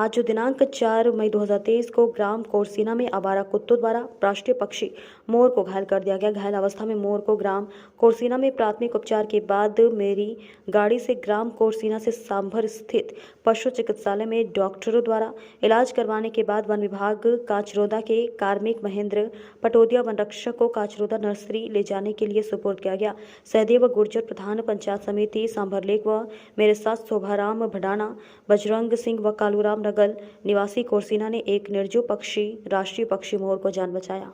आज दिनांक 4 मई 2023 को ग्राम कोरसीना में आवारा कुत्तों द्वारा राष्ट्रीय पक्षी मोर को घायल कर दिया गया। घायल अवस्था में मोर को ग्राम कोरसीना में प्राथमिक उपचार के बाद मेरी गाड़ी से ग्राम कोरसीना से सांभर स्थित पशु चिकित्सालय में डॉक्टरों द्वारा इलाज करवाने के बाद वन विभाग काचरौदा के कार्मिक महेंद्र पटोदिया वन रक्षक को काचरौदा नर्सरी ले जाने के लिए सुपुर्द किया गया। सहदेव गुर्जर प्रधान पंचायत समिति सांभरलेक व मेरे साथ शोभाराम भडाना, बजरंग सिंह व कालूराम नगल निवासी कोरसीना ने एक निर्जीव पक्षी राष्ट्रीय पक्षी मोर को जान बचाया।